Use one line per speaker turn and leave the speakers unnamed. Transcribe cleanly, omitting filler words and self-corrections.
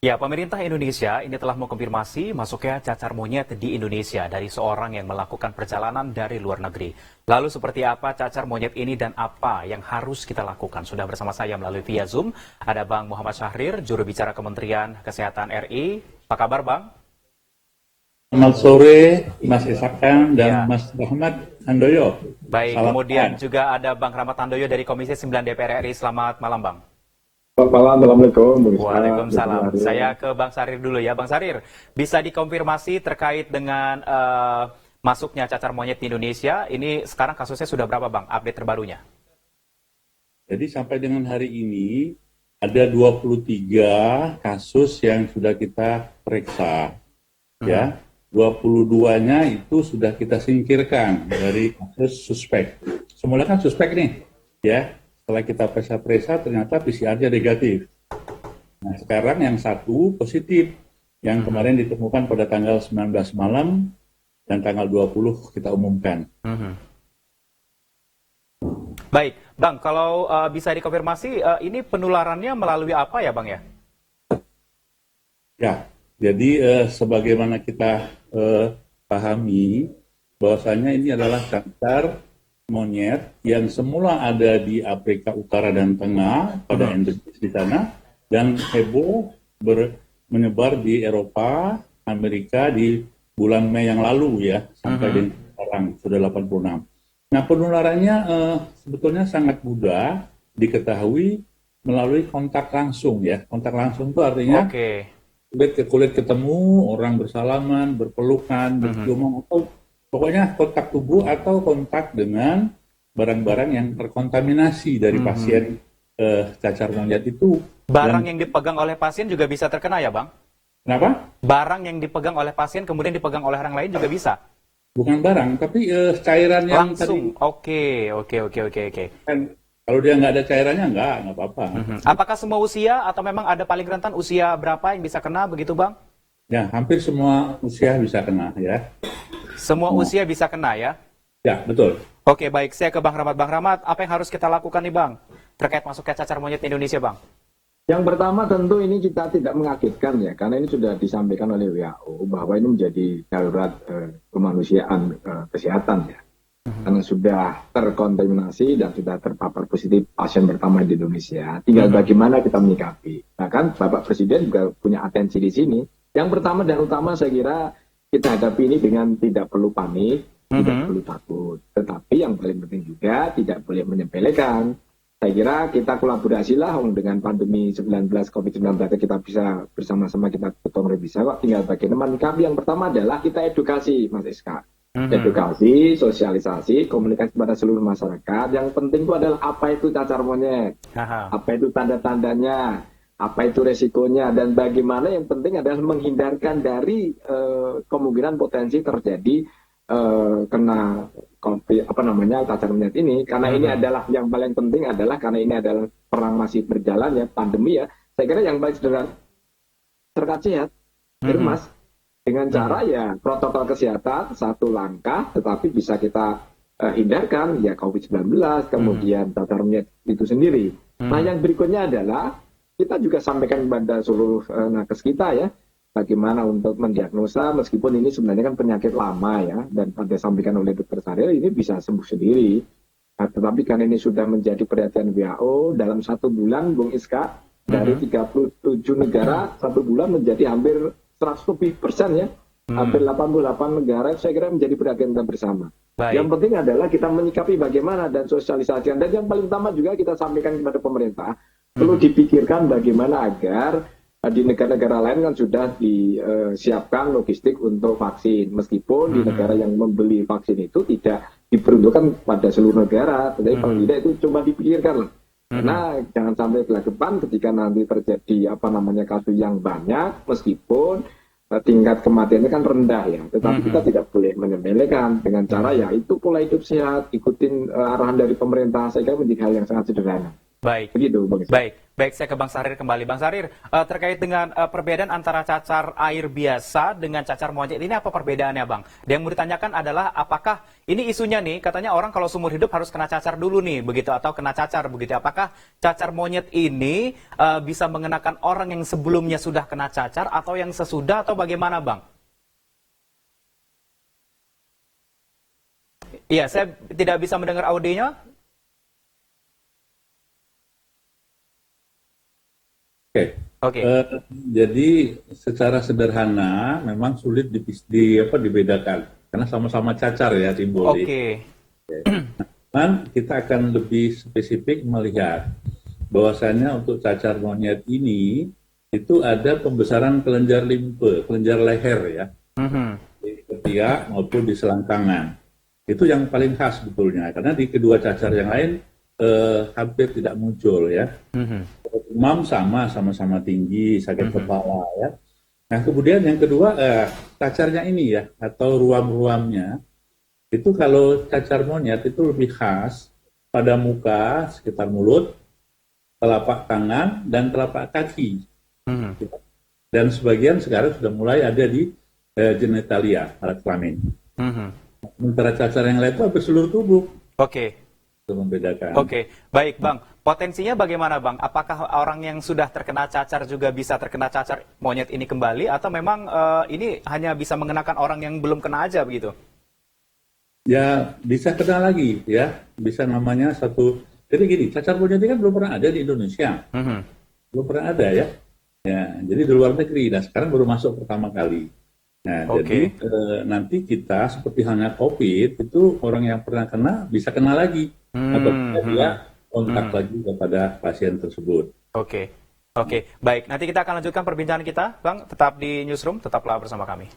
Ya, pemerintah Indonesia ini telah mengkonfirmasi masuknya cacar monyet di Indonesia dari seorang yang melakukan perjalanan dari luar negeri. Lalu seperti apa cacar monyet ini dan apa yang harus kita lakukan? Sudah bersama saya melalui via Zoom, ada Bang Muhammad Syahrir, juru bicara Kementerian Kesehatan RI. Apa kabar, Bang?
Selamat sore, Mas Isakan dan
Ya,
Mas Muhammad Handoyo.
baik.
Salam
Kemudian
sehat.
juga ada Bang Rahmat Tandoyo dari Komisi 9 DPR RI. Selamat malam, Bang.
Selamat malam, Assalamualaikum.
Waalaikumsalam. Saya ke Bang Sarir dulu ya. Bang Sarir, bisa dikonfirmasi terkait dengan masuknya cacar monyet di Indonesia. Ini sekarang kasusnya sudah berapa, Bang? Update terbarunya.
Jadi sampai dengan hari ini ada 23 kasus yang sudah kita periksa. Ya, 22-nya itu sudah kita singkirkan dari kasus suspek. Semula kan suspek nih, ya. Setelah kita periksa-periksa ternyata PCR-nya negatif. Nah, sekarang yang satu positif, yang kemarin ditemukan pada tanggal 19 malam dan tanggal 20 kita umumkan.
Baik, Bang, kalau bisa dikonfirmasi, ini penularannya melalui apa ya, Bang ya?
Ya, jadi sebagaimana kita pahami, bahwasanya ini adalah cacar monyet yang semula ada di Afrika Utara dan Tengah pada endemis di sana dan heboh menyebar di Eropa, Amerika di bulan Mei yang lalu ya sampai dengan sekarang sudah 86. Nah penularannya sebetulnya sangat mudah diketahui melalui kontak langsung ya. Kontak langsung itu artinya
Oke.
kulit ke kulit ketemu, orang bersalaman, berpelukan, berciuman, atau pokoknya kontak tubuh atau kontak dengan barang-barang yang terkontaminasi dari pasien cacar monyet itu.
Barang
Dan
yang dipegang oleh pasien juga bisa terkena ya, Bang?
kenapa?
Barang yang dipegang oleh pasien kemudian dipegang oleh orang lain juga bisa?
Bukan barang, tapi cairan yang
Langsung.
tadi
Oke.
kan kalau dia nggak ada cairannya nggak apa-apa.
Apakah semua usia atau memang ada paling rentan usia berapa yang bisa kena begitu, Bang?
Ya, hampir semua usia bisa kena ya.
Semua usia bisa kena ya?
Ya, betul.
Oke, baik. Saya ke Bang Rahmat. Bang Rahmat, apa yang harus kita lakukan nih, Bang? Terkait masuknya cacar monyet di Indonesia, Bang?
Yang pertama tentu ini kita tidak mengagetkan ya, karena ini sudah disampaikan oleh WHO bahwa ini menjadi darurat kemanusiaan kesehatan ya. Karena sudah terkontaminasi dan sudah terpapar positif pasien pertama di Indonesia. Tinggal bagaimana kita menyikapi. Bahkan Bapak Presiden juga punya atensi di sini. Yang pertama dan utama saya kira kita hadapi ini dengan tidak perlu panik, tidak perlu takut. Tetapi yang paling penting juga tidak boleh menyepelekan. Saya kira kita kolaborasilah dengan pandemi 19 COVID-19 kita bisa bersama-sama kita potong bisa kok. Tinggal bagaimana menyikapi. Yang pertama adalah kita edukasi, Mas Iska. Edukasi, sosialisasi, komunikasi kepada seluruh masyarakat. Yang penting itu adalah apa itu cacar monyet, apa itu tanda-tandanya, apa itu resikonya, dan bagaimana yang penting adalah menghindarkan dari kemungkinan potensi terjadi kena cacar monyet ini, karena ini adalah yang paling penting adalah karena ini adalah perang masih berjalan ya, pandemi ya. Saya kira yang paling sederhana terkait sehat, Mas, dengan cara ya protokol kesehatan satu langkah, tetapi bisa kita hindarkan ya COVID-19, kemudian cacar monyet itu sendiri. Nah yang berikutnya adalah kita juga sampaikan kepada seluruh nakes kita ya, bagaimana untuk mendiagnosa meskipun ini sebenarnya kan penyakit lama ya, dan pada sampaikan oleh Dr. Syaril ini bisa sembuh sendiri. Nah, tetapi kan ini sudah menjadi perhatian WHO dalam 1 bulan, Bung Iska, dari 37 negara 1 bulan menjadi hampir 100% ya, hampir 88 negara, saya kira menjadi perhatian kita bersama.
Baik.
Yang penting adalah kita menyikapi bagaimana dan sosialisasikan, dan yang paling utama juga kita sampaikan kepada pemerintah, perlu dipikirkan bagaimana agar di negara-negara lain kan sudah disiapkan logistik untuk vaksin, meskipun di negara yang membeli vaksin itu tidak diperuntukkan pada seluruh negara, tetapi paling tidak itu coba dipikirkan lah. Karena jangan sampai ke depan ketika nanti terjadi kasus yang banyak, meskipun tingkat kematiannya kan rendah ya, tetapi kita tidak boleh menyepelekan dengan cara ya itu pola hidup sehat, ikutin arahan dari pemerintah. Saya kira menjadi hal yang sangat sederhana.
Baik.
Begitu, Bang.
Baik. Baik, saya ke Bang Sarir kembali. Bang Sarir, terkait dengan perbedaan antara cacar air biasa dengan cacar monyet ini apa perbedaannya, Bang? Yang mau ditanyakan adalah apakah ini isunya nih, katanya orang kalau seumur hidup harus kena cacar dulu nih, begitu, atau kena cacar begitu. Apakah cacar monyet ini bisa mengenakan orang yang sebelumnya sudah kena cacar atau yang sesudah atau bagaimana, Bang? Iya, saya tidak bisa mendengar audionya.
Oke.
Oke.
Jadi secara sederhana memang sulit dibedakan karena sama-sama cacar ya timbul.
Oke.
Cuman kita akan lebih spesifik melihat bahwasannya untuk cacar monyet ini itu ada pembesaran kelenjar limfe, kelenjar leher ya, di ketiak maupun di selangkangan. Itu yang paling khas sebetulnya karena di kedua cacar yang lain hampir tidak muncul ya. Demam sama-sama tinggi, sakit kepala ya. Nah kemudian yang kedua cacarnya ini ya atau ruam-ruamnya itu kalau cacar monyet itu lebih khas pada muka sekitar mulut, telapak tangan dan telapak kaki. Dan sebagian sekarang sudah mulai ada di genitalia alat kelamin. Sementara cacar yang lain itu hampir seluruh tubuh.
Oke.
Itu membedakan.
Oke, baik Bang. Potensinya bagaimana Bang? Apakah orang yang sudah terkena cacar juga bisa terkena cacar monyet ini kembali atau memang ini hanya bisa mengenakan orang yang belum kena aja begitu?
Ya bisa kena lagi ya, bisa namanya satu. Jadi gini, cacar monyet ini kan belum pernah ada di Indonesia, belum pernah ada ya. Ya, jadi di luar negeri. Nah sekarang baru masuk pertama kali. Nah jadi nanti kita seperti halnya COVID itu orang yang pernah kena bisa kena lagi atau dia kontak lagi kepada pasien tersebut.
Oke, baik. Nanti kita akan lanjutkan perbincangan kita, Bang. Tetap di Newsroom, tetaplah bersama kami.